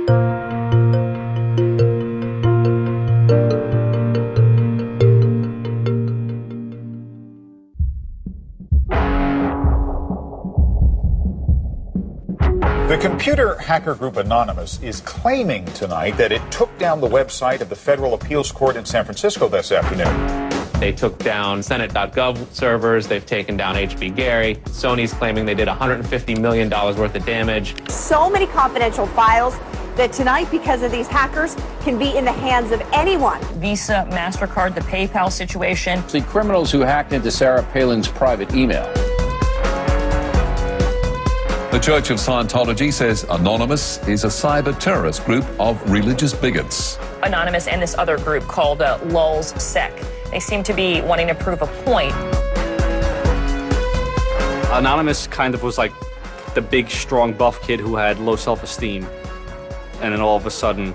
The computer hacker group Anonymous is claiming tonight that it took down the website of the Federal Appeals Court in San Francisco this afternoon. They took down Senate.gov servers. They've taken down HB Gary. Sony's claiming they did $150 million worth of damage. So many confidential files that tonight, because of these hackers, can be in the hands of anyone. Visa, MasterCard, the PayPal situation. The criminals who hacked into Sarah Palin's private email. The Church of Scientology says Anonymous is a cyber terrorist group of religious bigots. Anonymous and this other group called Lulz Sec. They seem to be wanting to prove a point. Anonymous kind of was like the big, strong, buff kid who had low self-esteem. And then all of a sudden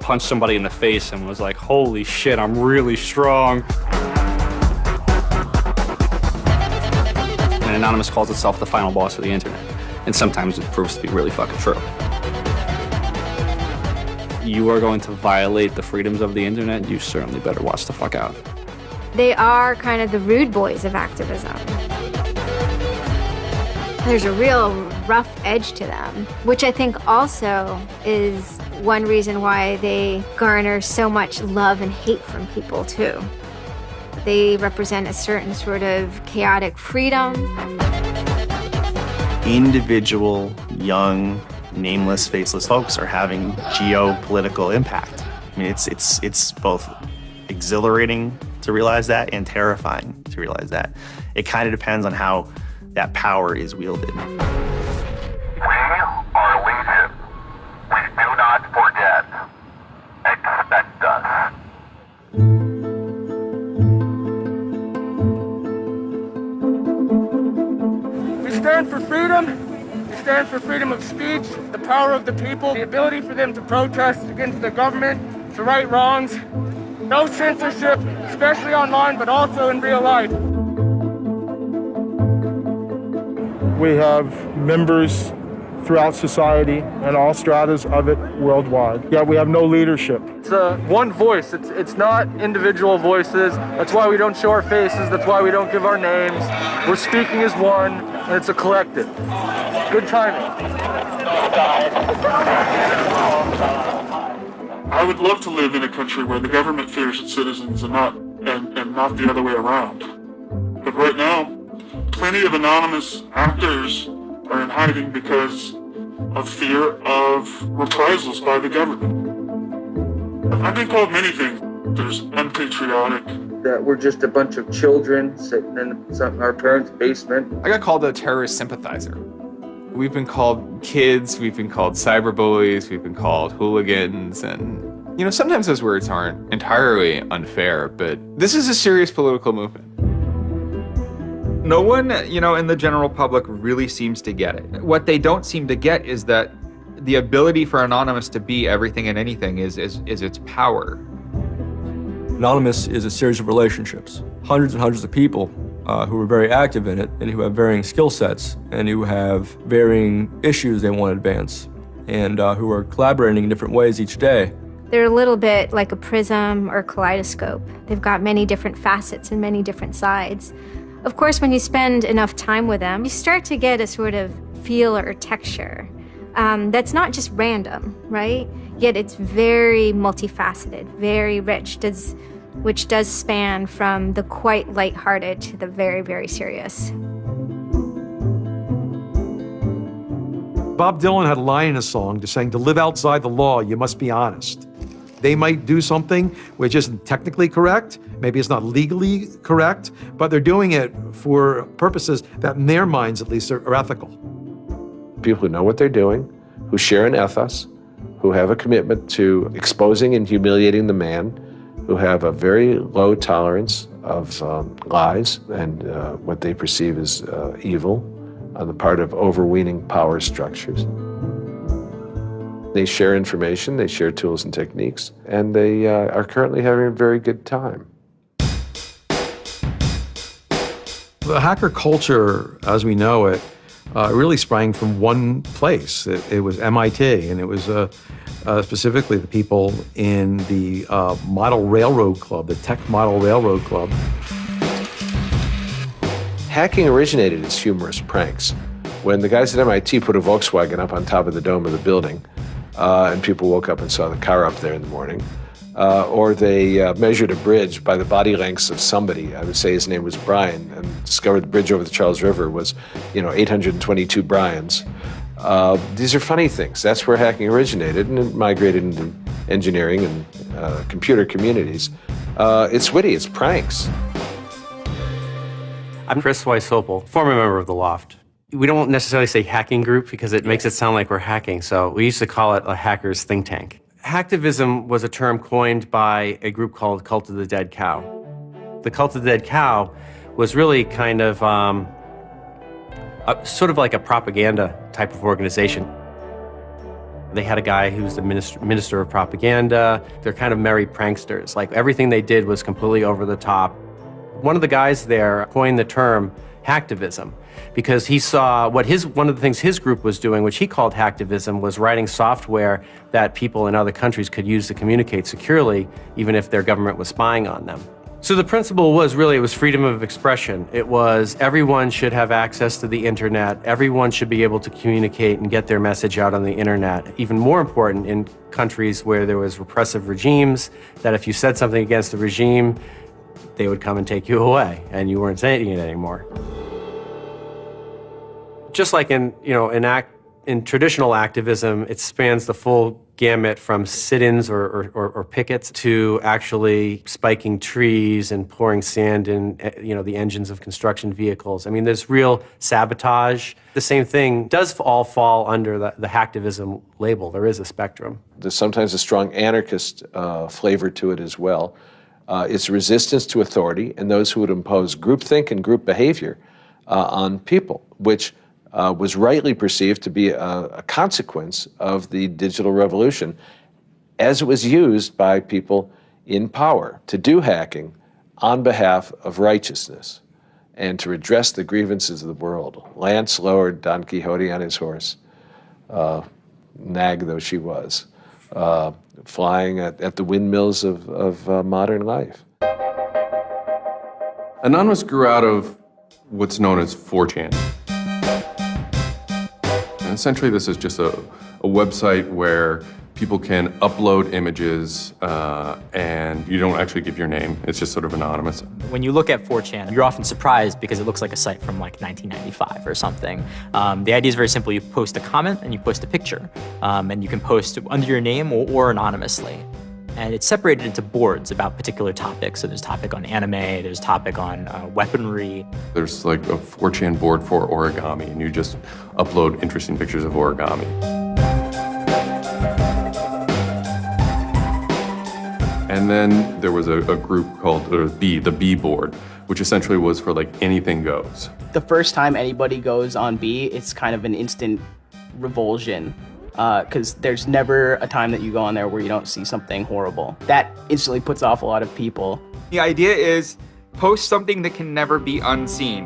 punched somebody in the face and was like, holy shit, I'm really strong. And Anonymous calls itself the final boss of the internet. And sometimes it proves to be really fucking true. You are going to violate the freedoms of the internet, you certainly better watch the fuck out. They are kind of the rude boys of activism. There's a real rough edge to them, which I think also is one reason why they garner so much love and hate from people too. They represent a certain sort of chaotic freedom. Individual, young, nameless, faceless folks are having geopolitical impact. I mean, it's both exhilarating to realize that and terrifying to realize that. It kind of depends on how that power is wielded. We are legion. We do not forget. Expect us. We stand for freedom. We stand for freedom of speech, the power of the people, the ability for them to protest against the government, to right wrongs. No censorship, especially online, but also in real life. We have members throughout society and all stratas of it worldwide. Yet we have no leadership. It's one voice. It's not individual voices. That's why we don't show our faces. That's why we don't give our names. We're speaking as one, and it's a collective. Good timing. I would love to live in a country where the government fears its citizens and not the other way around. But right now, plenty of anonymous actors are in hiding because of fear of reprisals by the government. I've been called many things. There's unpatriotic. That we're just a bunch of children sitting in our parents' basement. I got called a terrorist sympathizer. We've been called kids, we've been called cyberbullies, we've been called hooligans, and sometimes those words aren't entirely unfair, but this is a serious political movement. No one, in the general public really seems to get it. What they don't seem to get is that the ability for Anonymous to be everything and anything is its power. Anonymous is a series of relationships, hundreds and hundreds of people who are very active in it and who have varying skill sets and who have varying issues they want to advance and who are collaborating in different ways each day. They're a little bit like a prism or kaleidoscope. They've got many different facets and many different sides. Of course, when you spend enough time with them, you start to get a sort of feel or texture that's not just random, right? Yet it's very multifaceted, very rich, which does span from the quite lighthearted to the very, very serious. Bob Dylan had a line in a song just saying, to live outside the law, you must be honest. They might do something which isn't technically correct, maybe it's not legally correct, but they're doing it for purposes that in their minds at least are ethical. People who know what they're doing, who share an ethos, who have a commitment to exposing and humiliating the man, who have a very low tolerance of lies and what they perceive as evil on the part of overweening power structures. They share information, they share tools and techniques, and they are currently having a very good time. The hacker culture, as we know it, really sprang from one place. It was MIT, and it was specifically the people in the Model Railroad Club, the Tech Model Railroad Club. Hacking originated as humorous pranks. When the guys at MIT put a Volkswagen up on top of the dome of the building, and people woke up and saw the car up there in the morning, or they measured a bridge by the body lengths of somebody. I would say his name was Brian, and discovered the bridge over the Charles River was, 822 Brians. These are funny things. That's where hacking originated, and it migrated into engineering and computer communities. It's witty, it's pranks. I'm Chris Weishopel, former member of the Loft. We don't necessarily say hacking group because it makes it sound like we're hacking, so we used to call it a hackers think tank. Hacktivism was a term coined by a group called Cult of the Dead Cow. The Cult of the Dead Cow was really kind of sort of like a propaganda type of organization. They had a guy who's the minister of propaganda. They're kind of merry pranksters. Like everything they did was completely over the top. One of the guys there coined the term hacktivism because he saw one of the things his group was doing, which he called hacktivism, was writing software that people in other countries could use to communicate securely, even if their government was spying on them. So the principle was really, it was freedom of expression. It was everyone should have access to the internet. Everyone should be able to communicate and get their message out on the internet. Even more important in countries where there was repressive regimes, that if you said something against the regime, they would come and take you away, and you weren't saying it anymore. Just like in traditional activism, it spans the full gamut from sit-ins or pickets to actually spiking trees and pouring sand in, the engines of construction vehicles. I mean, there's real sabotage. The same thing does all fall under the hacktivism label. There is a spectrum. There's sometimes a strong anarchist flavor to it as well. It's resistance to authority and those who would impose groupthink and group behavior on people, which was rightly perceived to be a consequence of the digital revolution as it was used by people in power to do hacking on behalf of righteousness and to redress the grievances of the world. Lance lowered Don Quixote on his horse, nag though she was, flying at the windmills of modern life. Anonymous grew out of what's known as 4chan. And essentially, this is just a website where people can upload images and you don't actually give your name. It's just sort of anonymous. When you look at 4chan, you're often surprised because it looks like a site from like 1995 or something. The idea is very simple. You post a comment and you post a picture. And you can post under your name or anonymously. And it's separated into boards about particular topics. So there's topic on anime, there's topic on weaponry. There's like a 4chan board for origami, and you just upload interesting pictures of origami. And then there was a group called the B board, which essentially was for like anything goes. The first time anybody goes on B, it's kind of an instant revulsion. Because there's never a time that you go on there where you don't see something horrible. That instantly puts off a lot of people. The idea is post something that can never be unseen.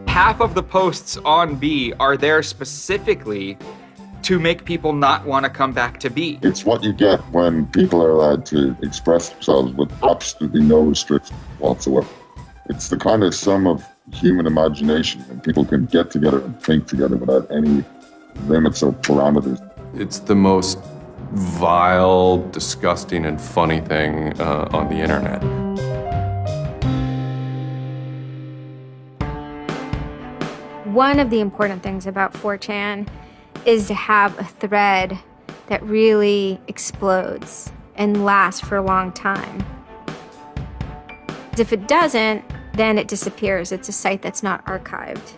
Half of the posts on B are there specifically to make people not want to come back to B. It's what you get when people are allowed to express themselves with absolutely no restrictions whatsoever. It's the kind of sum of human imagination when people can get together and think together without any limits or parameters. It's the most vile, disgusting, and funny thing on the internet. One of the important things about 4chan is to have a thread that really explodes and lasts for a long time. If it doesn't, then it disappears. It's a site that's not archived.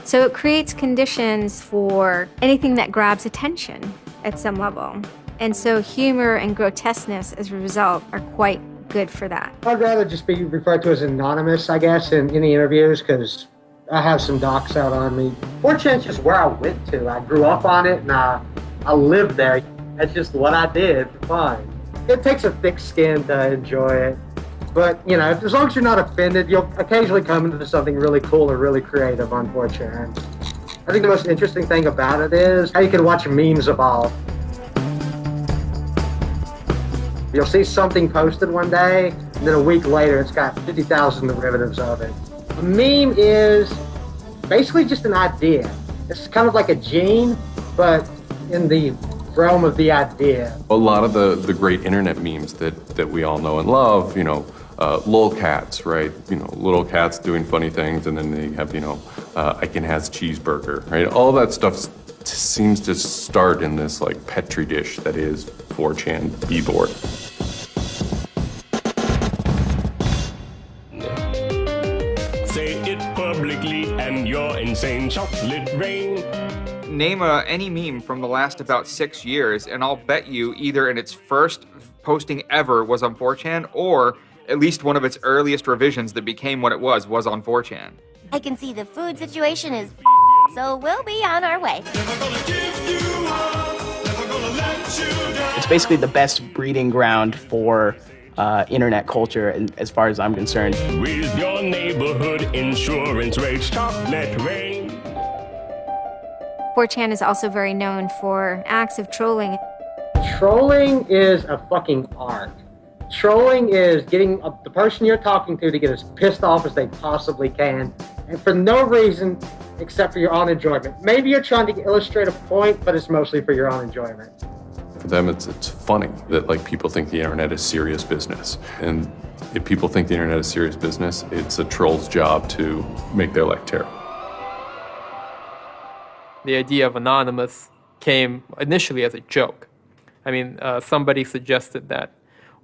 So it creates conditions for anything that grabs attention at some level. And so humor and grotesqueness as a result are quite good for that. I'd rather just be referred to as anonymous, I guess, in the interviews, because I have some docs out on me. 4chan's just where I went to. I grew up on it and I lived there. That's just what I did for fun. It takes a thick skin to enjoy it. But, as long as you're not offended, you'll occasionally come into something really cool or really creative on 4chan. I think the most interesting thing about it is how you can watch memes evolve. You'll see something posted one day, and then a week later, it's got 50,000 derivatives of it. A meme is basically just an idea. It's kind of like a gene, but in the realm of the idea. A lot of the great internet memes that we all know and love, you know, lolcats, right? You know, little cats doing funny things, and then they have, you know, Icon has cheeseburger, right? All that stuff seems to start in this like petri dish that is 4chan b-board. Say it publicly and you're insane. Chocolate rain. Name any meme from the last about 6 years, and I'll bet you either in its first posting ever was on 4chan, or at least one of its earliest revisions that became what it was on 4chan. I can see the food situation is so we'll be on our way. It's basically the best breeding ground for internet culture, and as far as I'm concerned. With your neighborhood insurance rates, chocolate rain. 4chan is also very known for acts of trolling. Trolling is a fucking art. Trolling is getting the person you're talking to get as pissed off as they possibly can, and for no reason except for your own enjoyment. Maybe you're trying to illustrate a point, but it's mostly for your own enjoyment. For them, it's funny that like people think the internet is serious business. And if people think the internet is serious business, it's a troll's job to make their life terrible. The idea of anonymous came initially as a joke. I mean, somebody suggested that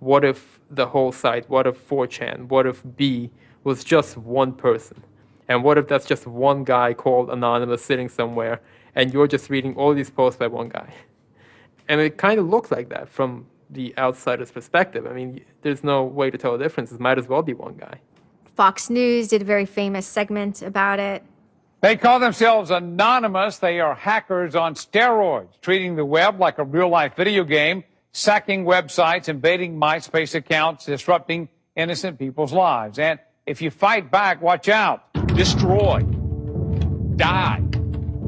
what if the whole site, what if 4chan, what if B was just one person? And what if that's just one guy called Anonymous sitting somewhere and you're just reading all these posts by one guy? And it kind of looked like that from the outsider's perspective. I mean, there's no way to tell the difference. It might as well be one guy. Fox News did a very famous segment about it. They call themselves anonymous. They are hackers on steroids, treating the web like a real-life video game, sacking websites, invading MySpace accounts, disrupting innocent people's lives. And if you fight back, watch out. Destroy. Die.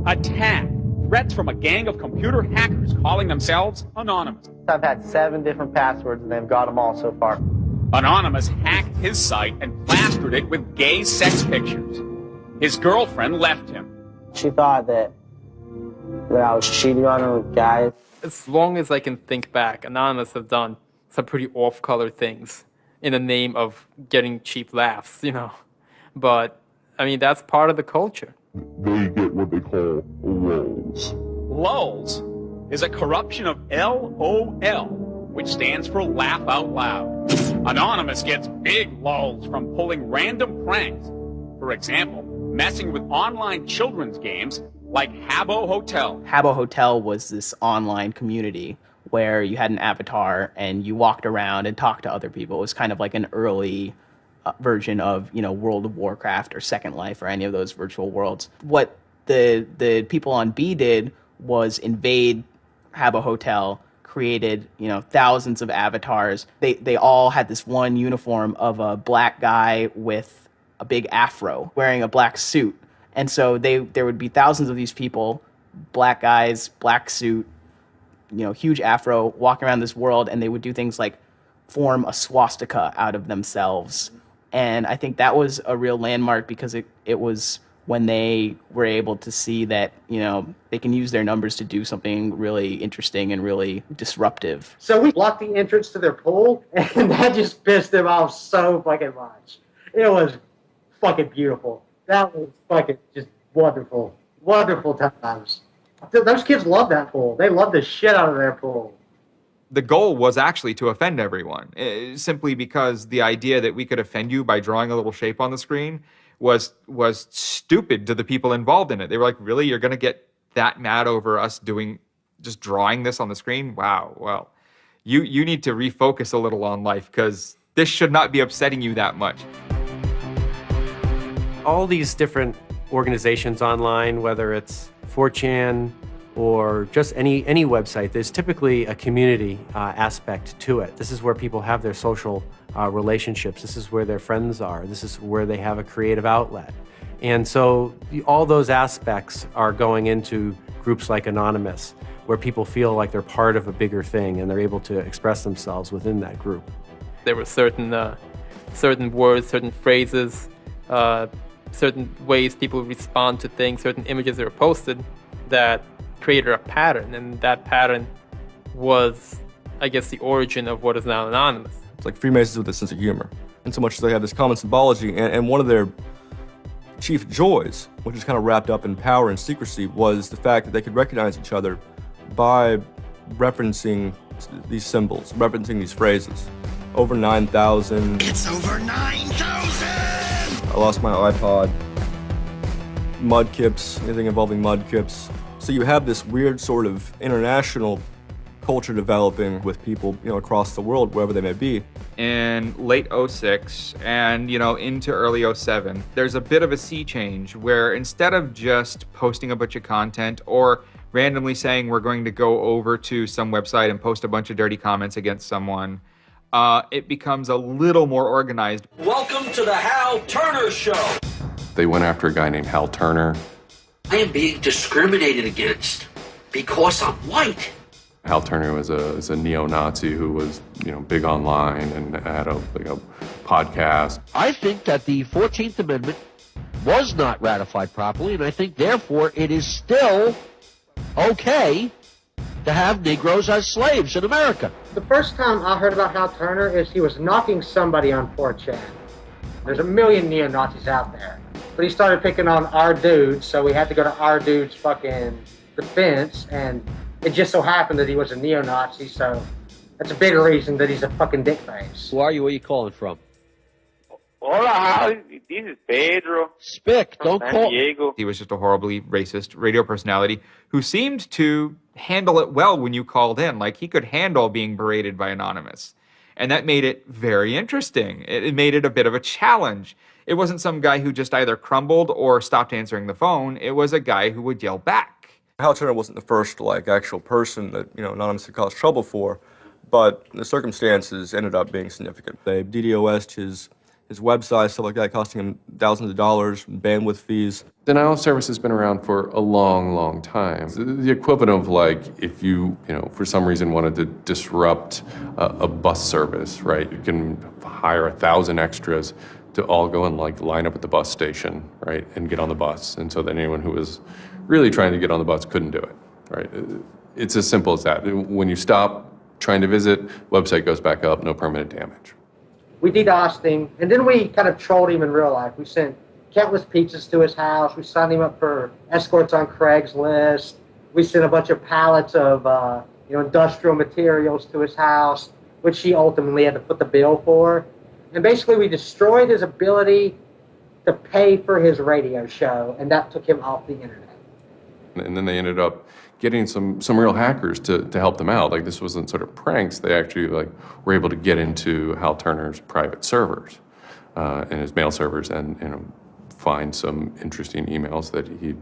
Attack. Threats from a gang of computer hackers calling themselves Anonymous. I've had 7 different passwords and they've got them all so far. Anonymous hacked his site and plastered it with gay sex pictures. His girlfriend left him. She thought that I was cheating on her with guys. As long as I can think back, Anonymous have done some pretty off-color things in the name of getting cheap laughs, you know. But, I mean, that's part of the culture. They get what they call lulz. Lulz is a corruption of LOL, which stands for laugh out loud. Anonymous gets big lulz from pulling random pranks. For example, messing with online children's games like Habbo Hotel. Habbo Hotel was this online community where you had an avatar and you walked around and talked to other people. It was kind of like an early version of, you know, World of Warcraft or Second Life or any of those virtual worlds. What the people on B did was invade Habbo Hotel, created, you know, thousands of avatars. They all had this one uniform of a black guy with a big afro wearing a black suit. And so there would be thousands of these people, black guys, black suit, you know, huge afro, walking around this world, and they would do things like form a swastika out of themselves. And I think that was a real landmark because it was when they were able to see that, you know, they can use their numbers to do something really interesting and really disruptive. So we blocked the entrance to their pool, and that just pissed them off so fucking much. It was fucking beautiful. That was fucking just wonderful. Wonderful times. Those kids love that pool. They love the shit out of their pool. The goal was actually to offend everyone, simply because the idea that we could offend you by drawing a little shape on the screen was stupid to the people involved in it. They were like, really? You're going to get that mad over us just drawing this on the screen? Wow. Well, you need to refocus a little on life because this should not be upsetting you that much. All these different organizations online, whether it's 4chan or just any website, there's typically a community aspect to it. This is where people have their social relationships. This is where their friends are. This is where they have a creative outlet. And so all those aspects are going into groups like Anonymous, where people feel like they're part of a bigger thing and they're able to express themselves within that group. There were certain words, certain phrases, certain ways people respond to things, certain images that were posted that created a pattern, and that pattern was, I guess, the origin of what is now Anonymous. It's like Freemasons with a sense of humor, in so much as they have this common symbology, and one of their chief joys, which is kind of wrapped up in power and secrecy, was the fact that they could recognize each other by referencing these symbols, referencing these phrases. Over 9,000. It's over 9,000! I lost my iPod. Mudkips, anything involving mudkips. So you have this weird sort of international culture developing with people, across the world, wherever they may be. In late 06 and, into early 07, there's a bit of a sea change where instead of just posting a bunch of content or randomly saying we're going to go over to some website and post a bunch of dirty comments against someone, it becomes a little more organized. Welcome to the Hal Turner Show. They went after a guy named Hal Turner. I am being discriminated against because I'm white. Hal Turner was a neo-Nazi who was, big online and had a podcast. I think that the 14th Amendment was not ratified properly, and I think, therefore, it is still okay to have Negroes as slaves in America. The first time I heard about Hal Turner is he was knocking somebody on 4chan. There's a million neo-Nazis out there. But he started picking on our dude, so we had to go to our dude's fucking defense, and it just so happened that he was a neo-Nazi, so that's a big reason that he's a fucking dickface. Who are you? Where are you calling from? Hola, this is Pedro. Spick, don't call. Diego. He was just a horribly racist radio personality who seemed to handle it well when you called in. Like, he could handle being berated by Anonymous. And that made it very interesting. It made it a bit of a challenge. It wasn't some guy who just either crumbled or stopped answering the phone. It was a guy who would yell back. Hal Turner wasn't the first, actual person that, Anonymous had caused trouble for, but the circumstances ended up being significant. They DDoS'd his website, stuff like that, costing him thousands of dollars, bandwidth fees. Denial of service has been around for a long, long time. The equivalent of if you, for some reason wanted to disrupt a bus service, right? You can hire 1,000 extras to all go and line up at the bus station, right? And get on the bus. And so that anyone who was really trying to get on the bus couldn't do it, right? It's as simple as that. When you stop trying to visit, website goes back up, no permanent damage. We DDoSed him, and then we kind of trolled him in real life. We sent countless pizzas to his house. We signed him up for escorts on Craigslist. We sent a bunch of pallets of industrial materials to his house, which he ultimately had to foot the bill for. And basically, we destroyed his ability to pay for his radio show, and that took him off the internet. And then they ended up getting some real hackers to help them out. This wasn't sort of pranks. They actually were able to get into Hal Turner's private servers and his mail servers and find some interesting emails that he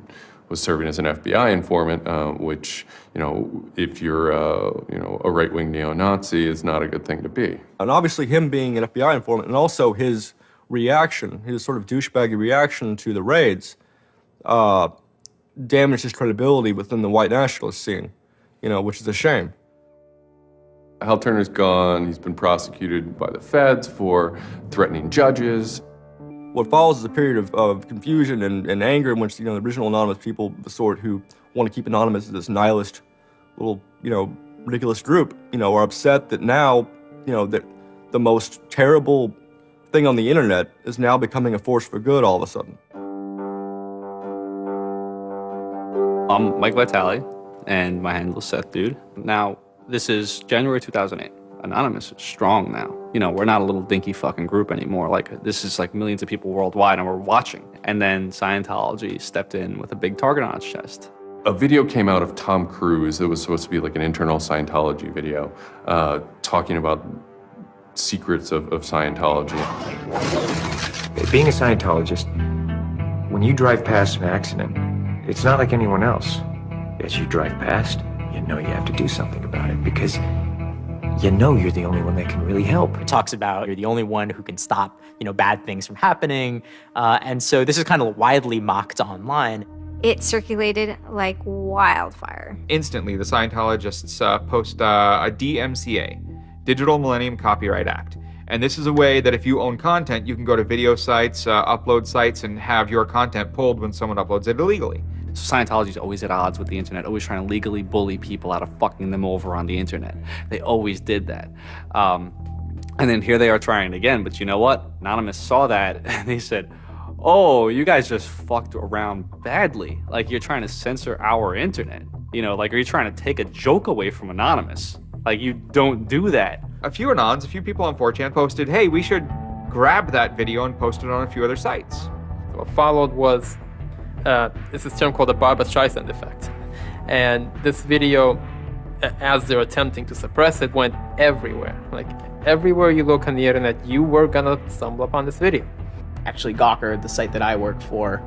was serving as an FBI informant, which, if you're a right-wing neo-Nazi, is not a good thing to be. And obviously him being an FBI informant and also his reaction, his sort of douchebaggy reaction to the raids, damaged his credibility within the white nationalist scene, which is a shame. Hal Turner's gone. He's been prosecuted by the feds for threatening judges. What follows is a period of confusion and anger in which, the original Anonymous people, the sort who want to keep Anonymous as this nihilist little, ridiculous group, are upset that now, that the most terrible thing on the internet is now becoming a force for good all of a sudden. I'm Mike Vitale, and my handle is Seth Dude. Now, this is January 2008. Anonymous is strong now. We're not a little dinky fucking group anymore. This is millions of people worldwide, and we're watching. And then Scientology stepped in with a big target on its chest. A video came out of Tom Cruise. It was supposed to be an internal Scientology video, talking about secrets of Scientology. Being a Scientologist, when you drive past an accident, it's not like anyone else. As you drive past, you know you have to do something about it because you know you're the only one that can really help. It talks about you're the only one who can stop, bad things from happening. And so this is kind of widely mocked online. It circulated like wildfire. Instantly, the Scientologists post a DMCA, Digital Millennium Copyright Act. And this is a way that if you own content, you can go to video sites, upload sites, and have your content pulled when someone uploads it illegally. Scientology's always at odds with the internet, always trying to legally bully people out of fucking them over on the internet. They always did that. And then here they are trying it again, but you know what? Anonymous saw that and they said, oh, you guys just fucked around badly. Like, you're trying to censor our internet. Like, are you trying to take a joke away from Anonymous? Like, you don't do that. A few people on 4chan posted, hey, we should grab that video and post it on a few other sites. What followed was, it's this term called the Barbra Streisand effect. And this video, as they're attempting to suppress it, went everywhere. Like, everywhere you look on the internet, you were gonna stumble upon this video. Actually, Gawker, the site that I work for,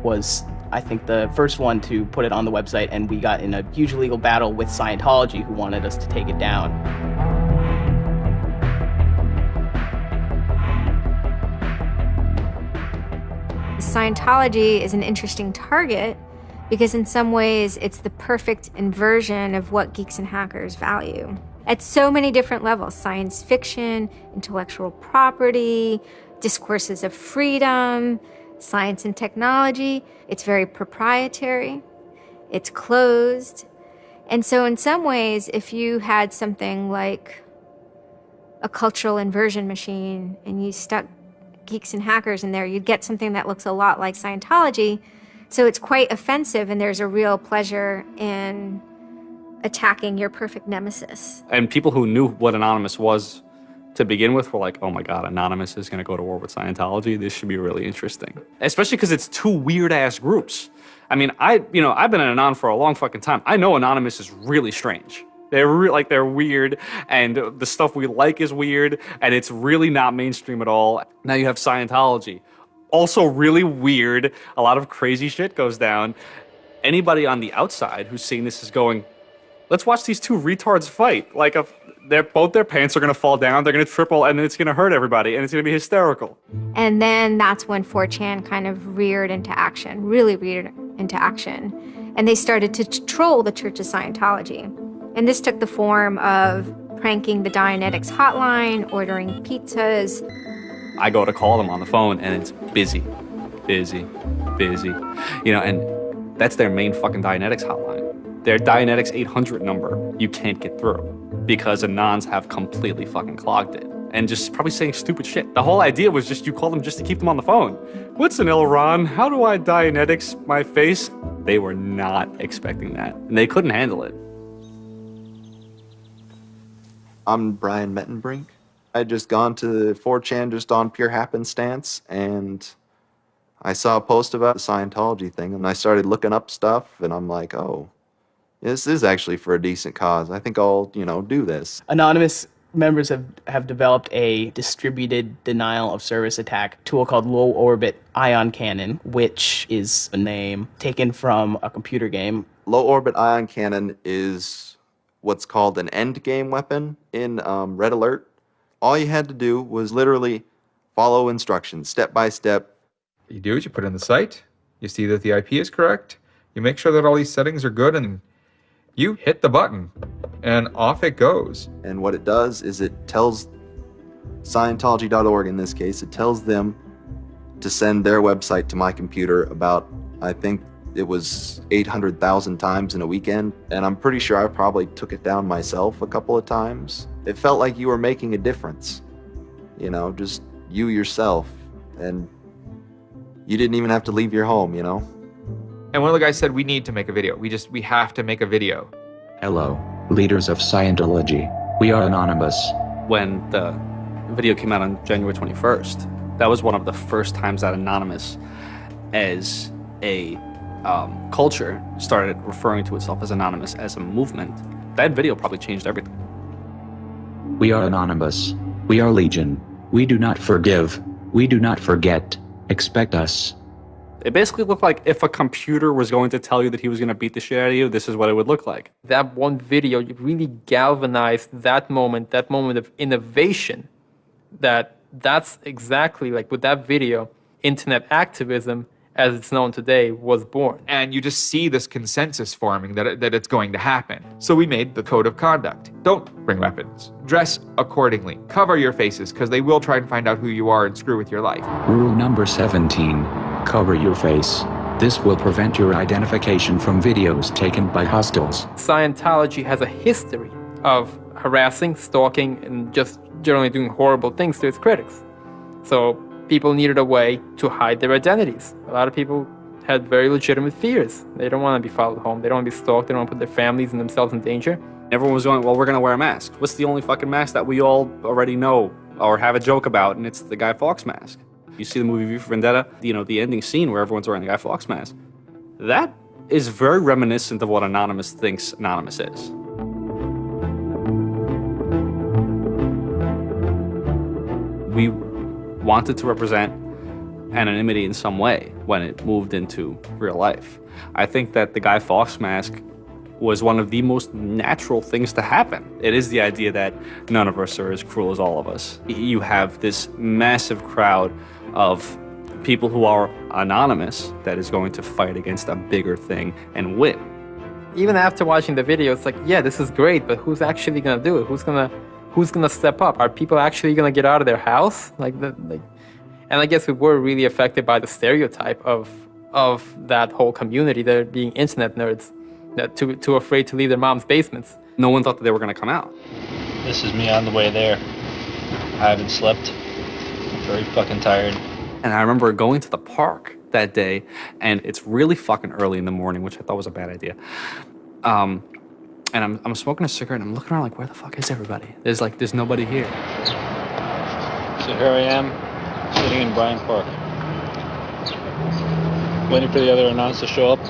was, I think, the first one to put it on the website, and we got in a huge legal battle with Scientology, who wanted us to take it down. Scientology is an interesting target because in some ways it's the perfect inversion of what geeks and hackers value. At so many different levels: science fiction, intellectual property, discourses of freedom, science and technology. It's very proprietary, it's closed. And so in some ways, if you had something like a cultural inversion machine and you stuck geeks and hackers in there, you'd get something that looks a lot like Scientology. So it's quite offensive, and there's a real pleasure in attacking your perfect nemesis. And people who knew what Anonymous was to begin with were like, oh my God, Anonymous is going to go to war with Scientology. This should be really interesting. Especially because it's two weird-ass groups. I mean, I've been an Anon for a long fucking time. I know Anonymous is really strange. They're weird, and the stuff we like is weird, and it's really not mainstream at all. Now you have Scientology. Also really weird. A lot of crazy shit goes down. Anybody on the outside who's seeing this is going, let's watch these two retards fight. Like, both their pants are gonna fall down, they're gonna triple, and it's gonna hurt everybody, and it's gonna be hysterical. And then that's when 4chan kind of reared into action, really reared into action. And they started to troll the Church of Scientology. And this took the form of pranking the Dianetics hotline, ordering pizzas. I go to call them on the phone and it's busy. And that's their main fucking Dianetics hotline. Their Dianetics 800 number, you can't get through because Anons have completely fucking clogged it and just probably saying stupid shit. The whole idea was just you call them just to keep them on the phone. What's an Elron? How do I Dianetics my face? They were not expecting that and they couldn't handle it. I'm Brian Mettenbrink. I had just gone to 4chan just on pure happenstance, and I saw a post about the Scientology thing, and I started looking up stuff, and I'm like, oh, this is actually for a decent cause. I think I'll, do this. Anonymous members have developed a distributed denial of service attack tool called Low Orbit Ion Cannon, which is a name taken from a computer game. Low Orbit Ion Cannon is what's called an endgame weapon in Red Alert. All you had to do was literally follow instructions, step by step. What you do is you put in the site, you see that the IP is correct, you make sure that all these settings are good, and you hit the button, and off it goes. And what it does is it tells Scientology.org, in this case, it tells them to send their website to my computer about, I think, it was 800,000 times in a weekend, and I'm pretty sure I probably took it down myself a couple of times. It felt like you were making a difference, just you yourself, and you didn't even have to leave your home, And one of the guys said, we need to make a video. We have to make a video. Hello, leaders of Scientology. We are Anonymous. When the video came out on January 21st, that was one of the first times that Anonymous, as a culture, started referring to itself as Anonymous as a movement. That video probably changed everything. We are Anonymous. We are Legion. We do not forgive. We do not forget. Expect us. It basically looked like if a computer was going to tell you that he was going to beat the shit out of you, this is what it would look like. That one video really galvanized that moment of innovation. That's exactly like with that video, internet activism, as it's known today, was born. And you just see this consensus forming that it's going to happen. So we made the code of conduct. Don't bring weapons. Dress accordingly. Cover your faces, because they will try and find out who you are and screw with your life. Rule number 17. Cover your face. This will prevent your identification from videos taken by hostiles. Scientology has a history of harassing, stalking, and just generally doing horrible things to its critics. So people needed a way to hide their identities. A lot of people had very legitimate fears. They don't want to be followed home. They don't want to be stalked. They don't want to put their families and themselves in danger. Everyone was going, well, we're going to wear a mask. What's the only fucking mask that we all already know or have a joke about? And it's the Guy Fawkes mask. You see the movie V for Vendetta, the ending scene where everyone's wearing the Guy Fawkes mask. That is very reminiscent of what Anonymous thinks Anonymous is. We wanted to represent anonymity in some way when it moved into real life. I think that the Guy Fawkes mask was one of the most natural things to happen. It is the idea that none of us are as cruel as all of us. You have this massive crowd of people who are anonymous that is going to fight against a bigger thing and win. Even after watching the video, it's like, yeah, this is great, but who's actually gonna do it? Who's gonna step up? Are people actually gonna get out of their house? And I guess we were really affected by the stereotype of that whole community, they're being internet nerds, that too afraid to leave their mom's basements. No one thought that they were gonna come out. This is me on the way there. I haven't slept. I'm very fucking tired. And I remember going to the park that day, and it's really fucking early in the morning, which I thought was a bad idea. And I'm smoking a cigarette, and I'm looking around like, where the fuck is everybody? There's nobody here. So here I am, sitting in Bryant Park, waiting for the other announce to show up.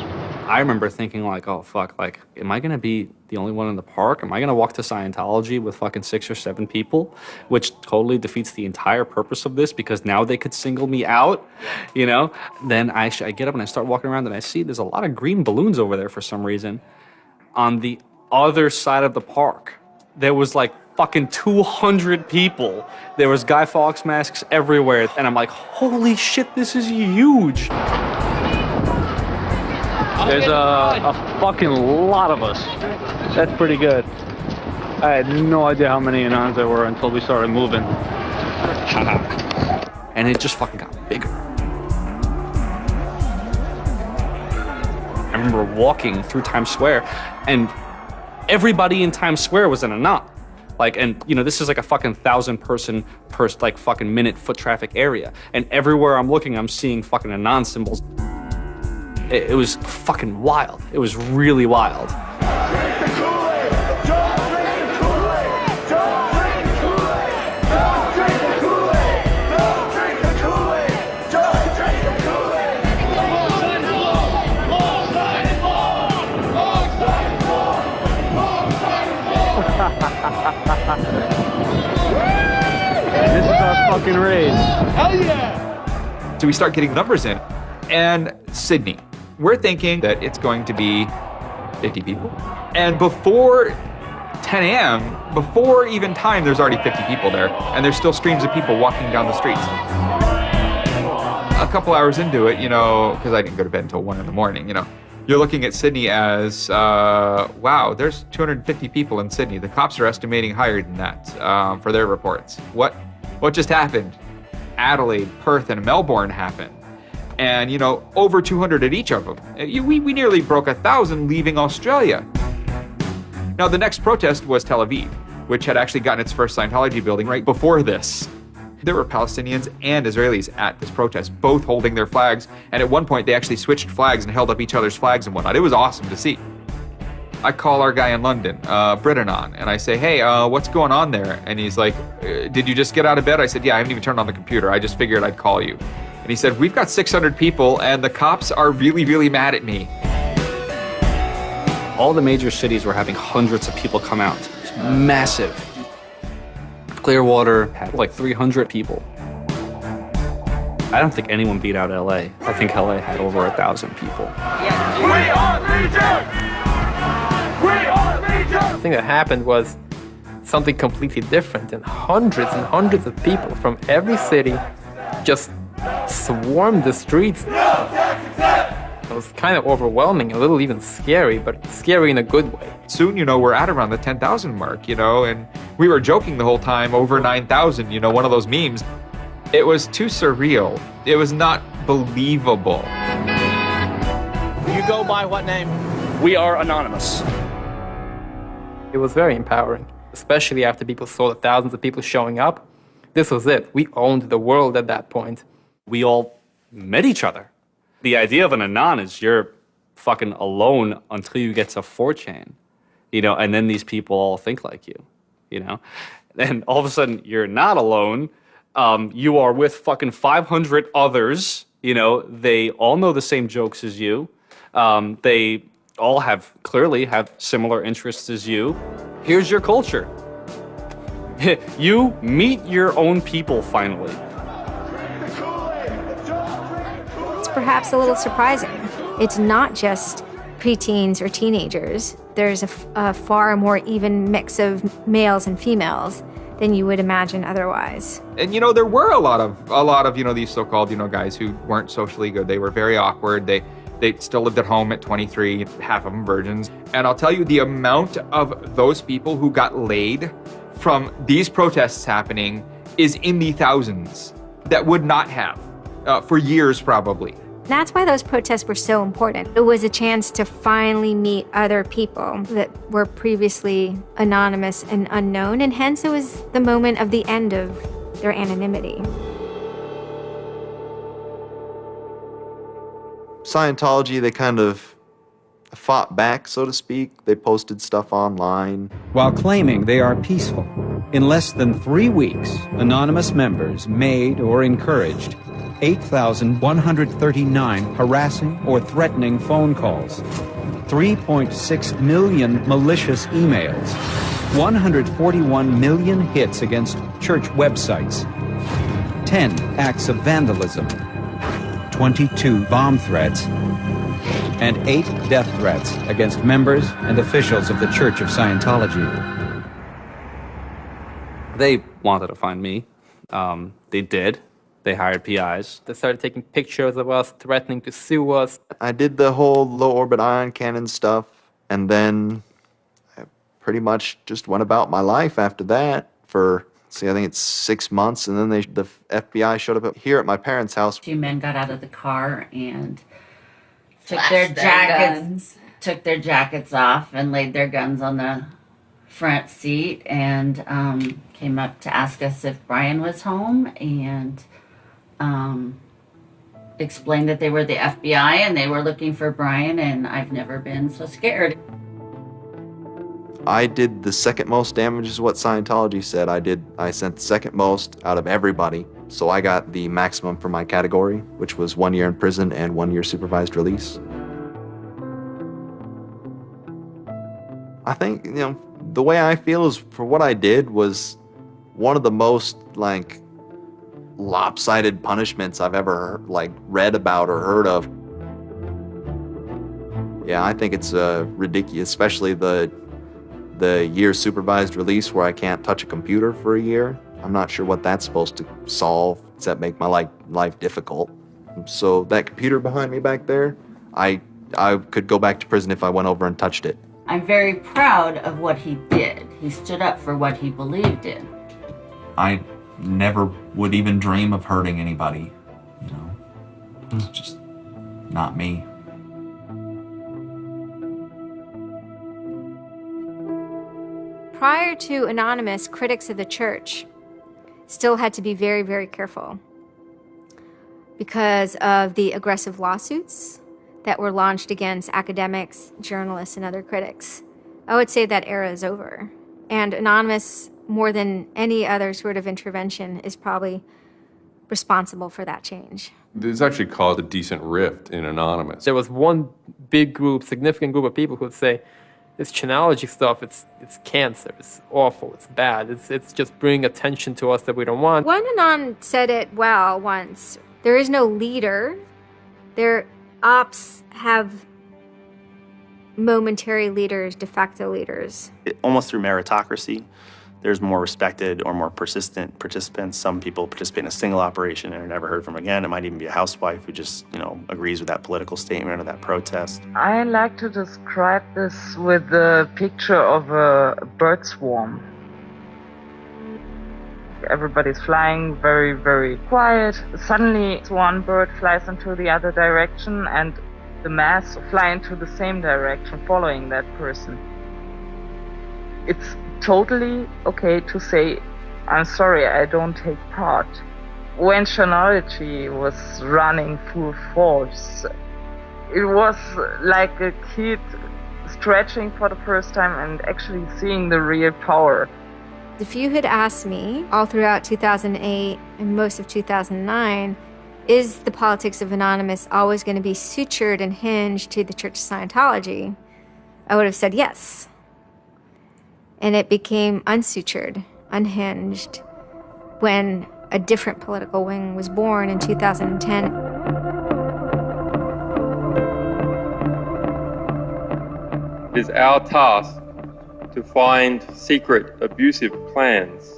I remember thinking like, oh fuck, like, am I gonna be the only one in the park? Am I gonna walk to Scientology with fucking 6 or 7 people? Which totally defeats the entire purpose of this, because now they could single me out, Then I get up and I start walking around and I see there's a lot of green balloons over there for some reason. On the other side of the park, there was like fucking 200 people. There was Guy Fawkes masks everywhere. And I'm like, holy shit, this is huge. There's a fucking lot of us. That's pretty good. I had no idea how many Anons there were until we started moving. And it just fucking got bigger. I remember walking through Times Square, and everybody in Times Square was an Anon. This is like a fucking 1,000 person per fucking minute foot traffic area. And everywhere I'm looking, I'm seeing fucking Anon symbols. It was fucking wild. It was really wild. This is our fucking raid. Hell yeah! So we start getting numbers in. And Sydney. We're thinking that it's going to be 50 people. And before 10 a.m., before even time, there's already 50 people there. And there's still streams of people walking down the streets. A couple hours into it, because I didn't go to bed until 1 in the morning, you're looking at Sydney as, wow, there's 250 people in Sydney. The cops are estimating higher than that for their reports. What just happened? Adelaide, Perth, and Melbourne happened. And, over 200 at each of them. We nearly broke 1,000 leaving Australia. Now, the next protest was Tel Aviv, which had actually gotten its first Scientology building right before this. There were Palestinians and Israelis at this protest, both holding their flags. And at one point, they actually switched flags and held up each other's flags and whatnot. It was awesome to see. I call our guy in London, Britanon, and I say, hey, what's going on there? And he's like, did you just get out of bed? I said, yeah, I haven't even turned on the computer. I just figured I'd call you. And he said, we've got 600 people and the cops are really, really mad at me. All the major cities were having hundreds of people come out. It's massive. Clearwater had like 300 people. I don't think anyone beat out LA. I think LA had over 1,000 people. We are Legion! We are Legion! The thing that happened was something completely different, and hundreds of people from every city just swarmed the streets. It was kind of overwhelming, a little even scary, but scary in a good way. Soon, we're at around the 10,000 mark, and we were joking the whole time, over 9,000, one of those memes. It was too surreal. It was not believable. You go by what name? We are Anonymous. It was very empowering, especially after people saw the thousands of people showing up. This was it. We owned the world at that point. We all met each other. The idea of an Anon is you're fucking alone until you get to 4chan, and then these people all think like you, And all of a sudden, you're not alone. You are with fucking 500 others, They all know the same jokes as you. They all clearly have similar interests as you. Here's your culture. You meet your own people finally. It's perhaps a little surprising. It's not just preteens or teenagers. There's a far more even mix of males and females than you would imagine otherwise. And there were a lot of these so-called guys who weren't socially good. They were very awkward. They still lived at home at 23, half of them virgins. And I'll tell you, the amount of those people who got laid from these protests happening is in the thousands that would not have for years probably. That's why those protests were so important. It was a chance to finally meet other people that were previously anonymous and unknown, and hence it was the moment of the end of their anonymity. Scientology, they kind of fought back, so to speak. They posted stuff online. While claiming they are peaceful, in less than 3 weeks, anonymous members made or encouraged 8,139 harassing or threatening phone calls, 3.6 million malicious emails, 141 million hits against church websites, 10 acts of vandalism, 22 bomb threats, and 8 death threats against members and officials of the Church of Scientology. They wanted to find me. They did. They hired PIs. They started taking pictures of us, threatening to sue us. I did the whole low orbit ion cannon stuff, and then I pretty much just went about my life after that for, I think it's 6 months, and then the FBI showed up here at my parents' house. 2 men got out of the car and took Flashed their their jackets off and laid their guns on the front seat and came up to ask us if Brian was home and explained that they were the FBI and they were looking for Brian, and I've never been so scared. I did the second most damage is what Scientology said. I sent the second most out of everybody. So I got the maximum for my category, which was 1 year in prison and 1 year supervised release. I think, the way I feel is for what I did was one of the most lopsided punishments I've ever read about or heard of. Yeah, I think it's ridiculous, especially the year supervised release where I can't touch a computer for a year. I'm not sure what that's supposed to solve except make my life difficult. So that computer behind me back there, I could go back to prison if I went over and touched it. I'm very proud of what he did. He stood up for what he believed in. I never would even dream of hurting anybody, It's just not me. Prior to Anonymous, critics of the church still had to be very, very careful because of the aggressive lawsuits that were launched against academics, journalists, and other critics. I would say that era is over. And Anonymous, more than any other sort of intervention, is probably responsible for that change. This actually caused a decent rift in Anonymous. There was one big group, significant group of people who would say, this Chanology stuff, it's cancer, it's awful, it's bad, it's just bringing attention to us that we don't want. One Anon said it well once. There is no leader. Their ops have momentary leaders, de facto leaders. Almost through meritocracy, there's more respected or more persistent participants. Some people participate in a single operation and are never heard from again. It might even be a housewife who just, agrees with that political statement or that protest. I like to describe this with the picture of a bird swarm. Everybody's flying very, very quiet. Suddenly, one bird flies into the other direction and the mass fly into the same direction, following that person. It's totally okay to say, I'm sorry, I don't take part. When Chronology was running full force, it was like a kid stretching for the first time and actually seeing the real power. If you had asked me all throughout 2008 and most of 2009, is the politics of Anonymous always going to be sutured and hinged to the Church of Scientology? I would have said yes. And it became unsutured, unhinged, when a different political wing was born in 2010. It is our task to find secret, abusive plans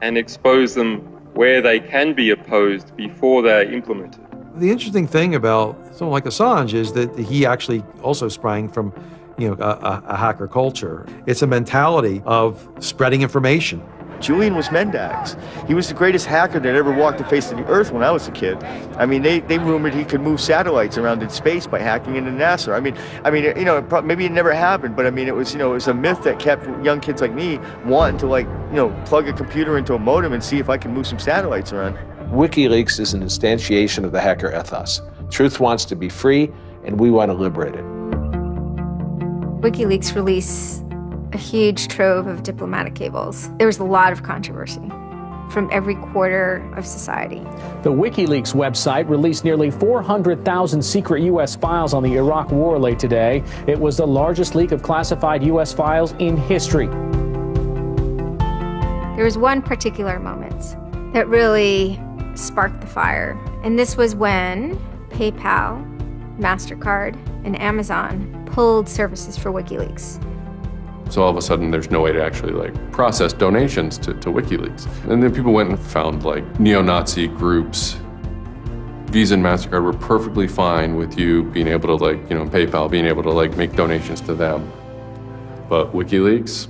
and expose them where they can be opposed before they're implemented. The interesting thing about someone like Assange is that he actually also sprang from, a hacker culture. It's a mentality of spreading information. Julian was Mendax. He was the greatest hacker that ever walked the face of the earth when I was a kid. I mean, they rumored he could move satellites around in space by hacking into NASA. Maybe it never happened, but it was a myth that kept young kids like me wanting to plug a computer into a modem and see if I can move some satellites around. WikiLeaks is an instantiation of the hacker ethos. Truth wants to be free, and we want to liberate it. WikiLeaks released a huge trove of diplomatic cables. There was a lot of controversy from every quarter of society. The WikiLeaks website released nearly 400,000 secret U.S. files on the Iraq War late today. It was the largest leak of classified U.S. files in history. There was one particular moment that really sparked the fire, and this was when PayPal, MasterCard, and Amazon pulled services for WikiLeaks. So all of a sudden, there's no way to actually process donations to WikiLeaks. And then people went and found neo-Nazi groups. Visa and MasterCard were perfectly fine with you being able to PayPal being able to make donations to them. But WikiLeaks,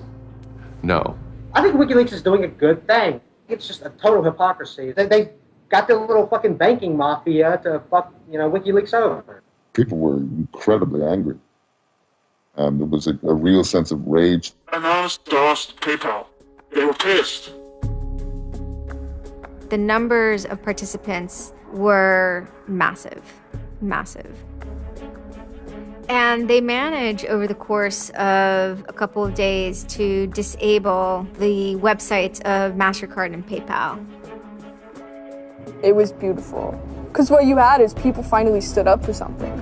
no. I think WikiLeaks is doing a good thing. It's just a total hypocrisy. They got their little fucking banking mafia to fuck, WikiLeaks over. People were incredibly angry. There was a real sense of rage. Anonymous DOSed PayPal. They were pissed. The numbers of participants were massive, massive. And they managed over the course of a couple of days to disable the websites of MasterCard and PayPal. It was beautiful. Because what you had is people finally stood up for something.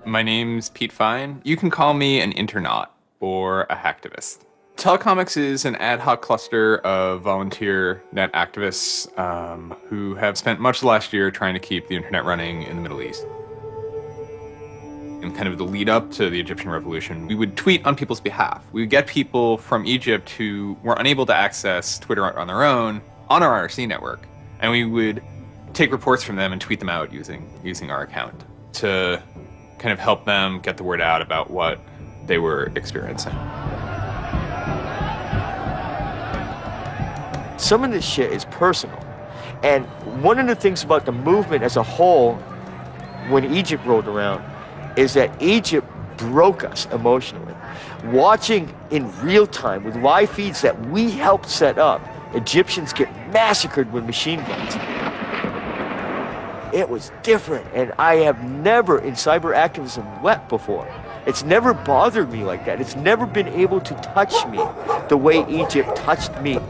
My name's Pete Fine. You can call me an internaut or a hacktivist. Telecomics is an ad hoc cluster of volunteer net activists who have spent much of the last year trying to keep the internet running in the Middle East. In kind of the lead up to the Egyptian revolution, we would tweet on people's behalf. We would get people from Egypt who were unable to access Twitter on their own on our IRC network, and we would take reports from them and tweet them out using our account to kind of help them get the word out about what they were experiencing. Some of this shit is personal. And one of the things about the movement as a whole, when Egypt rolled around, is that Egypt broke us emotionally. Watching in real time with live feeds that we helped set up, Egyptians get massacred with machine guns. It was different, and I have never in cyber activism wept before. It's never bothered me like that. It's never been able to touch me the way Egypt touched me.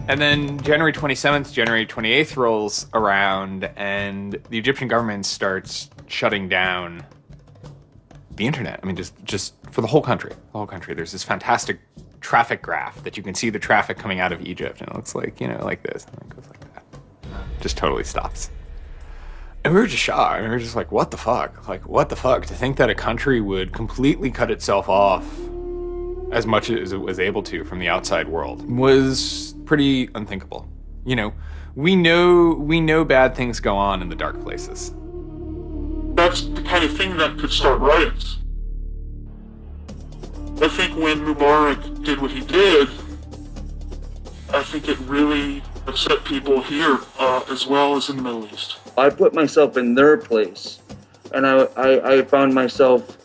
And then January 27th, January 28th rolls around, and the Egyptian government starts shutting down the internet. I mean, just for the whole country. The whole country. There's this fantastic traffic graph that you can see the traffic coming out of Egypt, and it looks like, like this, and it goes like that. Just totally stops. And we were just shocked. We were just like, what the fuck? Like, what the fuck? To think that a country would completely cut itself off as much as it was able to from the outside world was pretty unthinkable. We know bad things go on in the dark places. That's the kind of thing that could start riots. I think when Mubarak did what he did, I think it really upset people here as well as in the Middle East. I put myself in their place, and I found myself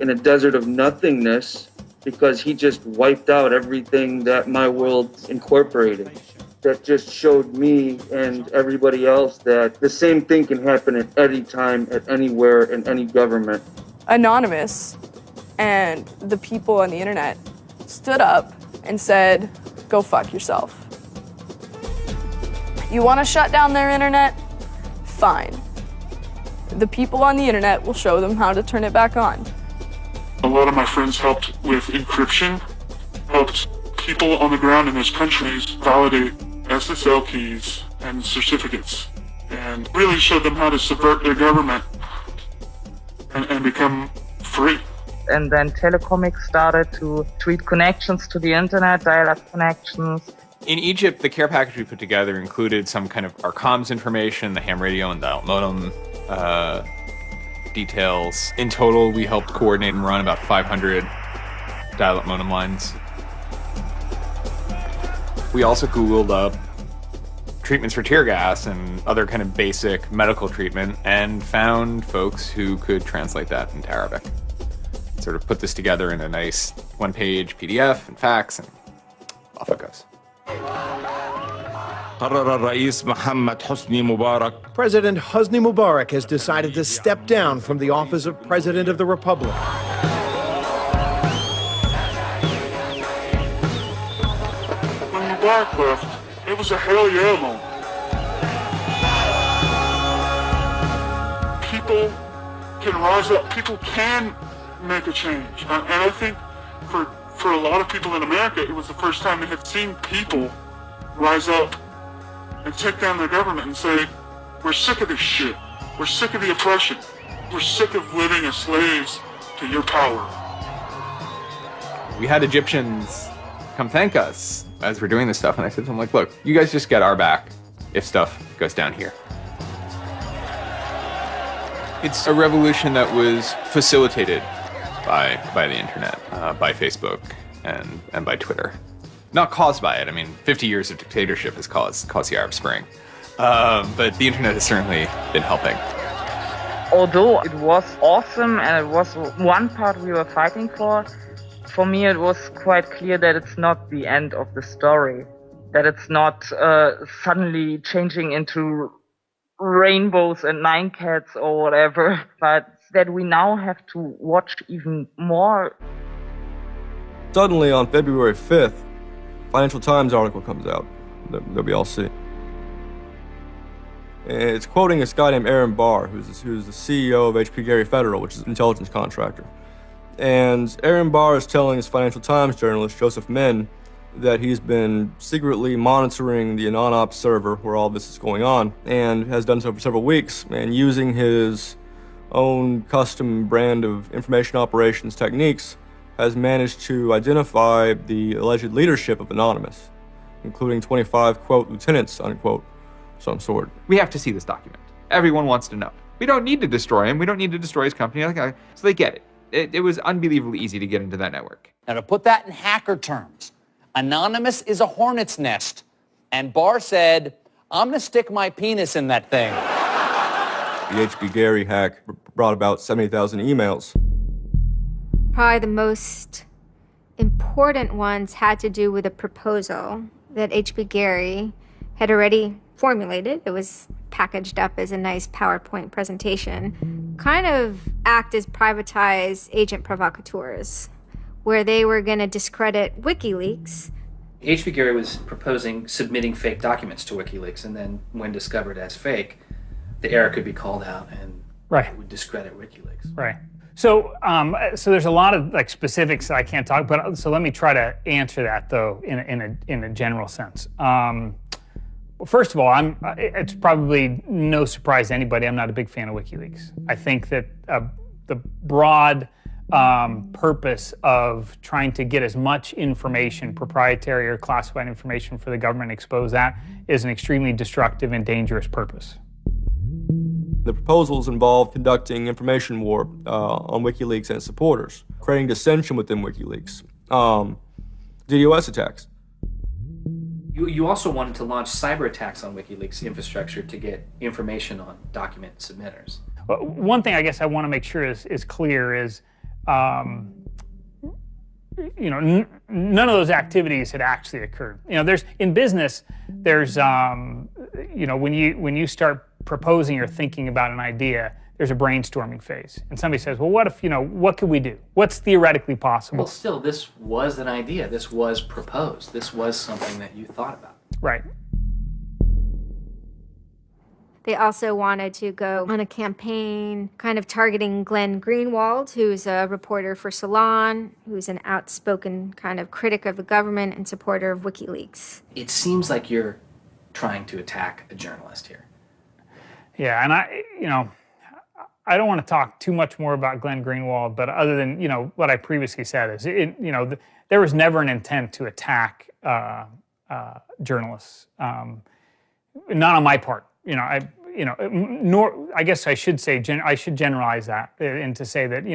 in a desert of nothingness because he just wiped out everything that my world incorporated. That just showed me and everybody else that the same thing can happen at any time, at anywhere, in any government. Anonymous and the people on the internet stood up and said, go fuck yourself. You want to shut down their internet? Fine. The people on the internet will show them how to turn it back on. A lot of my friends helped with encryption, helped people on the ground in those countries validate SSL keys and certificates, and really showed them how to subvert their government and become free. And then Telecomics started to tweet connections to the internet, dial-up connections. In Egypt, the care package we put together included some kind of our comms information, the ham radio and dial modem details. In total, we helped coordinate and run about 500 dial-up modem lines. We also Googled up treatments for tear gas and other kind of basic medical treatment and found folks who could translate that into Arabic. Sort of put this together in a nice one-page PDF and fax, and off it goes. President Hosni Mubarak has decided to step down from the office of President of the Republic. When Mubarak left, it was a hell yeah moment. People can rise up. People can make a change. And I think for a lot of people in America, it was the first time they had seen people rise up and take down their government and say, we're sick of this shit. We're sick of the oppression. We're sick of living as slaves to your power. We had Egyptians come thank us as we're doing this stuff, and I said to them, like, look, you guys just get our back if stuff goes down here. It's a revolution that was facilitated by the internet, by Facebook and by Twitter. Not caused by it. I mean, 50 years of dictatorship has caused the Arab Spring. But the internet has certainly been helping. Although it was awesome and it was one part we were fighting for me it was quite clear that it's not the end of the story. That it's not suddenly changing into rainbows and nine cats or whatever, but that we now have to watch even more. Suddenly on February 5th, Financial Times article comes out that we all see. It's quoting this guy named Aaron Barr, who's the CEO of HP Gary Federal, which is an intelligence contractor. And Aaron Barr is telling his Financial Times journalist, Joseph Min, that he's been secretly monitoring the AnonOps server where all this is going on, and has done so for several weeks, and using his own custom brand of information operations techniques, has managed to identify the alleged leadership of Anonymous, including 25, quote, lieutenants, unquote, some sort. We have to see this document. Everyone wants to know. We don't need to destroy him. We don't need to destroy his company. So they get it. It was unbelievably easy to get into that network. Now, to put that in hacker terms, Anonymous is a hornet's nest. And Barr said, I'm going to stick my penis in that thing. The HB Gary hack brought about 70,000 emails. Probably the most important ones had to do with a proposal that HB Gary had already formulated. It was packaged up as a nice PowerPoint presentation. Kind of act as privatized agent provocateurs, where they were going to discredit WikiLeaks. HB Gary was proposing submitting fake documents to WikiLeaks, and then when discovered as fake, the error could be called out and it would discredit WikiLeaks. Right. So there's a lot of like specifics that I can't talk about. So let me try to answer that though in a general sense. First of all, it's probably no surprise to anybody. I'm not a big fan of WikiLeaks. I think that the broad purpose of trying to get as much information, proprietary or classified information for the government, expose that, is an extremely destructive and dangerous purpose. The proposals involve conducting information war on WikiLeaks and its supporters, creating dissension within WikiLeaks, DDoS attacks. You also wanted to launch cyber attacks on WikiLeaks infrastructure to get information on document submitters. One thing I guess I want to make sure is clear is, none of those activities had actually occurred. In business, there's, when you start proposing or thinking about an idea, there's a brainstorming phase. And somebody says, well, what if, what could we do? What's theoretically possible? Well, still, this was an idea. This was proposed. This was something that you thought about. Right. They also wanted to go on a campaign kind of targeting Glenn Greenwald, who's a reporter for Salon, who's an outspoken kind of critic of the government and supporter of WikiLeaks. It seems like you're trying to attack a journalist here. Yeah, and I don't want to talk too much more about Glenn Greenwald, but other than, what I previously said is, there was never an intent to attack journalists, not on my part. Nor I guess I should say I should generalize that and to say that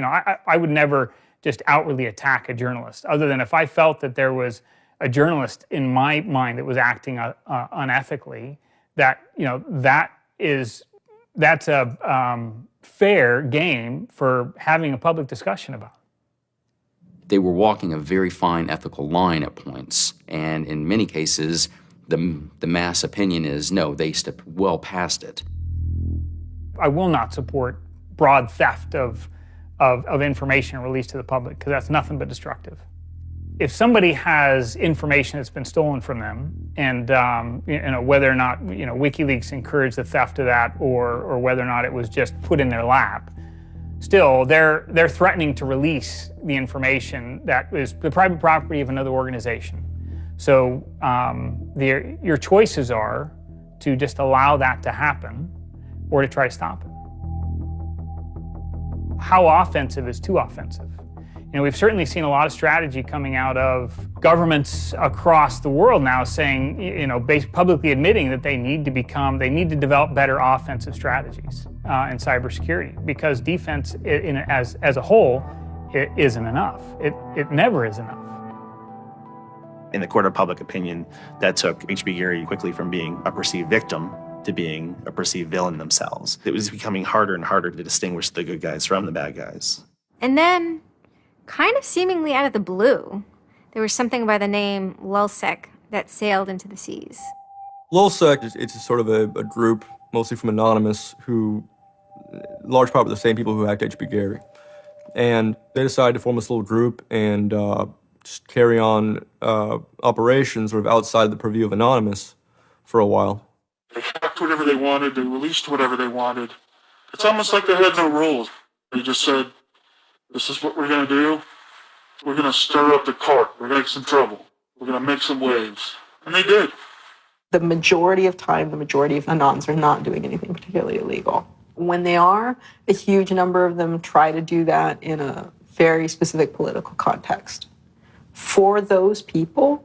I would never just outwardly attack a journalist, other than if I felt that there was a journalist in my mind that was acting unethically. That's a fair game for having a public discussion about. They were walking a very fine ethical line at points, and in many cases, the mass opinion is, no, they stepped well past it. I will not support broad theft of information released to the public, because that's nothing but destructive. If somebody has information that's been stolen from them, and whether or not WikiLeaks encouraged the theft of that, or whether or not it was just put in their lap, still they're threatening to release the information that is the private property of another organization. So your choices are to just allow that to happen, or to try to stop it. How offensive is too offensive? We've certainly seen a lot of strategy coming out of governments across the world now saying, publicly admitting that they need to develop better offensive strategies in cybersecurity, because defense as a whole, it isn't enough. It never is enough. In the court of public opinion, that took H.B. Gary quickly from being a perceived victim to being a perceived villain themselves. It was becoming harder and harder to distinguish the good guys from the bad guys. And then, kind of seemingly out of the blue, there was something by the name Lulzsec that sailed into the seas. Lulzsec, it's sort of a group, mostly from Anonymous, who, large part of the same people who hacked H.B. Gary. And they decided to form this little group and just carry on operations sort of outside the purview of Anonymous for a while. They hacked whatever they wanted, they released whatever they wanted. It's almost like they had no rules. They just said, this is what we're going to do. We're going to stir up the cart. We're going to make some trouble. We're going to make some waves. And they did. The majority of time, the majority of Anons are not doing anything particularly illegal. When they are, a huge number of them try to do that in a very specific political context. For those people,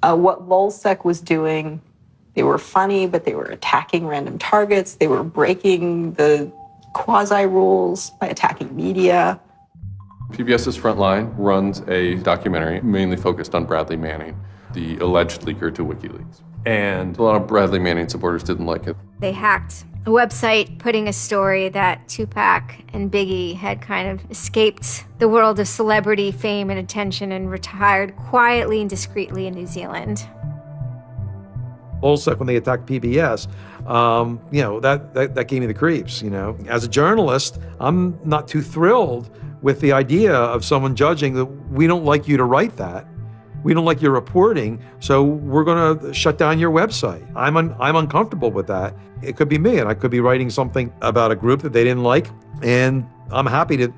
what Lulzsec was doing, they were funny, but they were attacking random targets. They were breaking the quasi-rules by attacking media. PBS's Frontline runs a documentary mainly focused on Bradley Manning, the alleged leaker to WikiLeaks. And a lot of Bradley Manning supporters didn't like it. They hacked a website putting a story that Tupac and Biggie had kind of escaped the world of celebrity fame and attention and retired quietly and discreetly in New Zealand. Lulzsec, when they attacked PBS, that gave me the creeps, As a journalist, I'm not too thrilled with the idea of someone judging that we don't like you to write that. We don't like your reporting, so we're going to shut down your website. I'm uncomfortable with that. It could be me, and I could be writing something about a group that they didn't like, and I'm happy to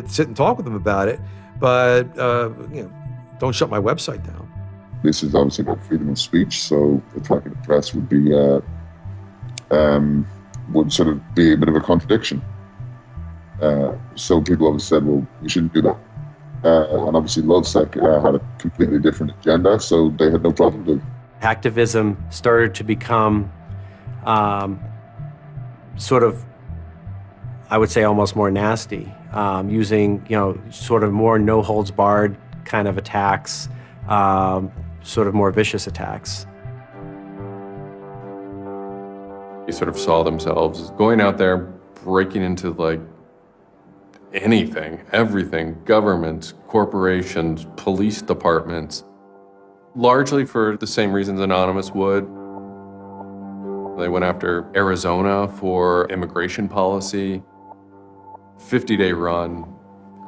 sit and talk with them about it, but don't shut my website down. This is obviously about freedom of speech, so attacking the press would be would sort of be a bit of a contradiction. So people always said, well, we shouldn't do that. And obviously LulzSec had a completely different agenda, so they had no problem doing it. Hacktivism started to become sort of, I would say, almost more nasty, using, sort of more no-holds-barred kind of attacks, sort of more vicious attacks. They sort of saw themselves as going out there, breaking into like anything, everything, governments, corporations, police departments, largely for the same reasons Anonymous would. They went after Arizona for immigration policy, 50-day run,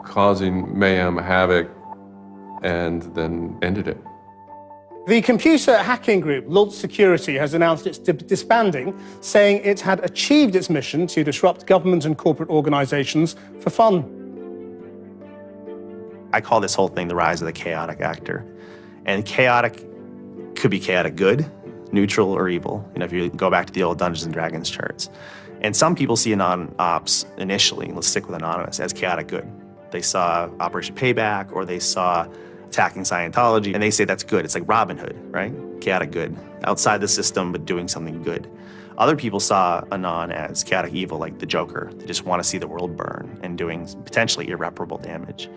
causing mayhem, havoc, and then ended it. The computer hacking group Lulz Security has announced it's disbanding, saying it had achieved its mission to disrupt government and corporate organizations for fun. I call this whole thing the rise of the chaotic actor. And chaotic could be chaotic good, neutral, or evil. If you go back to the old Dungeons and Dragons charts. And some people see Anon-Ops initially, let's stick with Anonymous, as chaotic good. They saw Operation Payback, or they saw attacking Scientology, and they say that's good. It's like Robin Hood, right? Chaotic good. Outside the system, but doing something good. Other people saw Anon as chaotic evil, like the Joker. They just want to see the world burn and doing potentially irreparable damage.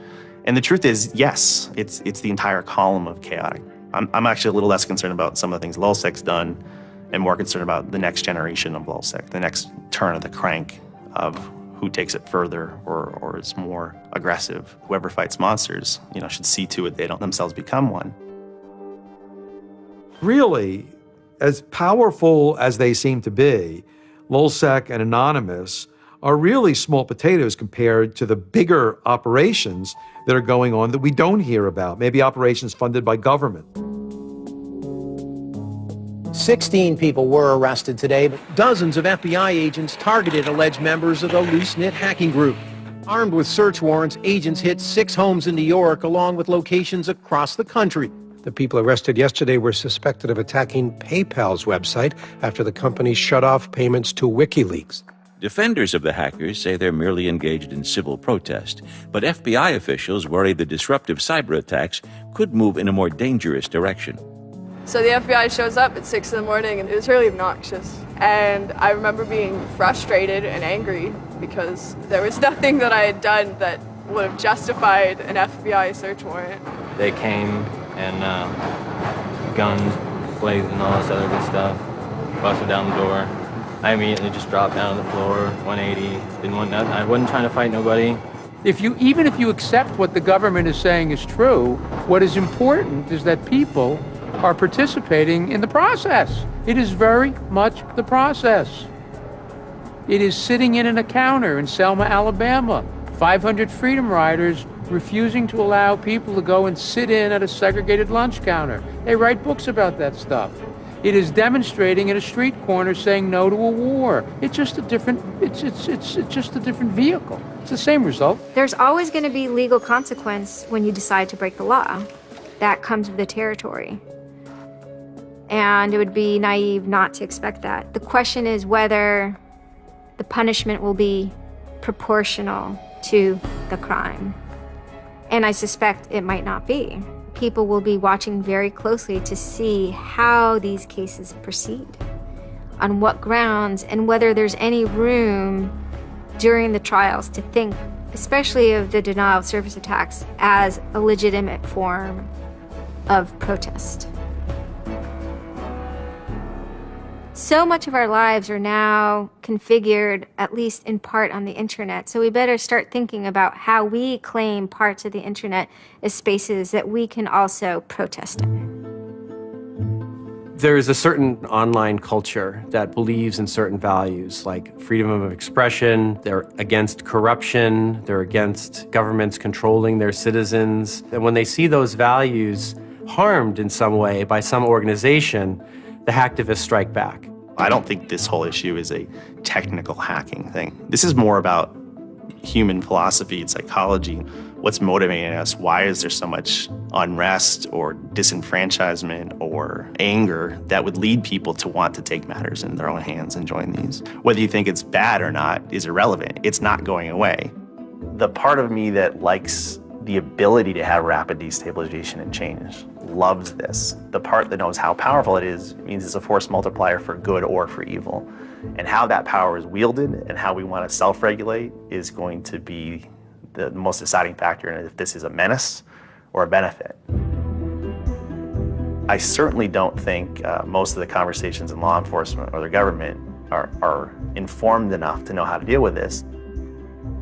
And the truth is, yes, it's the entire column of chaotic. I'm actually a little less concerned about some of the things LulzSec's done and more concerned about the next generation of LulzSec, the next turn of the crank of who takes it further or is more aggressive. Whoever fights monsters, should see to it they don't themselves become one. Really, as powerful as they seem to be, LulzSec and Anonymous are really small potatoes compared to the bigger operations that are going on that we don't hear about, maybe operations funded by government. 16 people were arrested today, but dozens of FBI agents targeted alleged members of the loose-knit hacking group. Armed with search warrants, agents hit 6 homes in New York, along with locations across the country. The people arrested yesterday were suspected of attacking PayPal's website after the company shut off payments to WikiLeaks. Defenders of the hackers say they're merely engaged in civil protest, but FBI officials worry the disruptive cyber attacks could move in a more dangerous direction. So the FBI shows up at 6 in the morning, and it was really obnoxious. And I remember being frustrated and angry because there was nothing that I had done that would have justified an FBI search warrant. They came and guns blazing and all this other good stuff, busted down the door. I immediately just dropped down on the floor, 180, didn't want nothing. I wasn't trying to fight nobody. Even if you accept what the government is saying is true, what is important is that people are participating in the process. It is very much the process. It is sitting in a counter in Selma, Alabama, 500 Freedom Riders refusing to allow people to go and sit in at a segregated lunch counter. They write books about that stuff. It is demonstrating at a street corner saying no to a war. It's just a different, it's just a different vehicle. It's the same result. There's always going to be legal consequence when you decide to break the law. That comes with the territory. And it would be naive not to expect that. The question is whether the punishment will be proportional to the crime. And I suspect it might not be. People will be watching very closely to see how these cases proceed, on what grounds, and whether there's any room during the trials to think, especially of the denial of service attacks, as a legitimate form of protest. So much of our lives are now configured, at least in part, on the internet. So we better start thinking about how we claim parts of the internet as spaces that we can also protest in. There is a certain online culture that believes in certain values, like freedom of expression. They're against corruption. They're against governments controlling their citizens. And when they see those values harmed in some way by some organization, the hacktivists strike back. I don't think this whole issue is a technical hacking thing. This is more about, human philosophy and psychology. What's motivating us? Why is there so much unrest or disenfranchisement or anger that would lead people to want to take matters in their own hands and join these? Whether you think it's bad or not is irrelevant. It's not going away. The part of me that likes the ability to have rapid destabilization and change loves this. The part that knows how powerful it is means it's a force multiplier for good or for evil. And how that power is wielded and how we want to self-regulate is going to be the most deciding factor in if this is a menace or a benefit. I certainly don't think most of the conversations in law enforcement or the government are informed enough to know how to deal with this.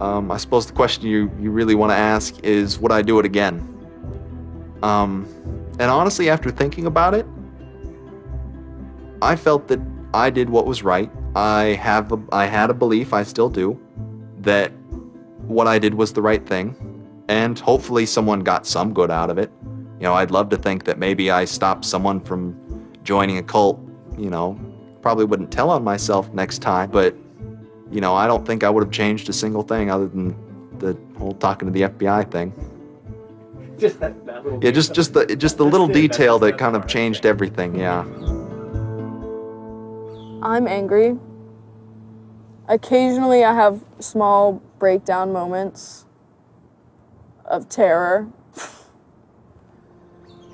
I suppose the question you really want to ask is, would I do it again? And honestly, after thinking about it, I felt that I did what was right. I had a belief, I still do, that what I did was the right thing, and hopefully someone got some good out of it. You know, I'd love to think that maybe I stopped someone from joining a cult, you know. Probably wouldn't tell on myself next time, but, you know, I don't think I would have changed a single thing other than the whole talking to the FBI thing. Just that little Yeah, just the little detail that kind of changed everything, yeah. I'm angry. Occasionally I have small breakdown moments of terror,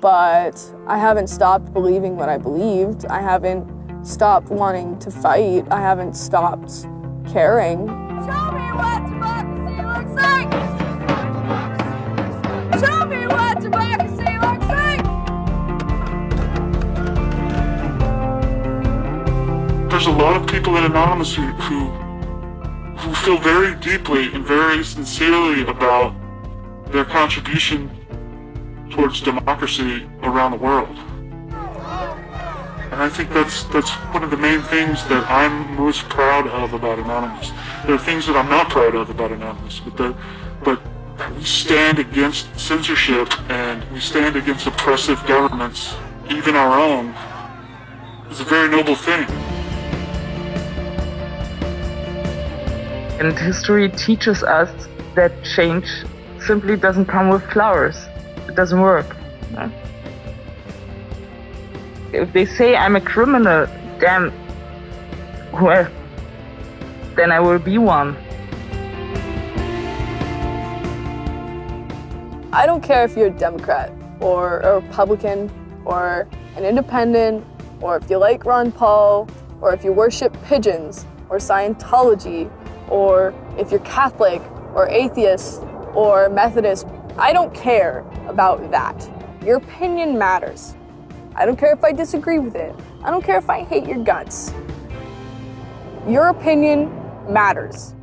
but I haven't stopped believing what I believed. I haven't stopped wanting to fight. I haven't stopped caring. Show me what democracy looks like! Show me what democracy looks like! There's a lot of people in Anonymous who feel very deeply and very sincerely about their contribution towards democracy around the world. And I think that's one of the main things that I'm most proud of about Anonymous. There are things that I'm not proud of about Anonymous, but we stand against censorship and we stand against oppressive governments, even our own. It's a very noble thing. And history teaches us that change simply doesn't come with flowers. It doesn't work. No? If they say I'm a criminal, damn, well, then I will be one. I don't care if you're a Democrat or a Republican or an independent, or if you like Ron Paul, or if you worship pigeons or Scientology, or if you're Catholic or atheist or Methodist. I don't care about that. Your opinion matters. I don't care if I disagree with it. I don't care if I hate your guts. Your opinion matters.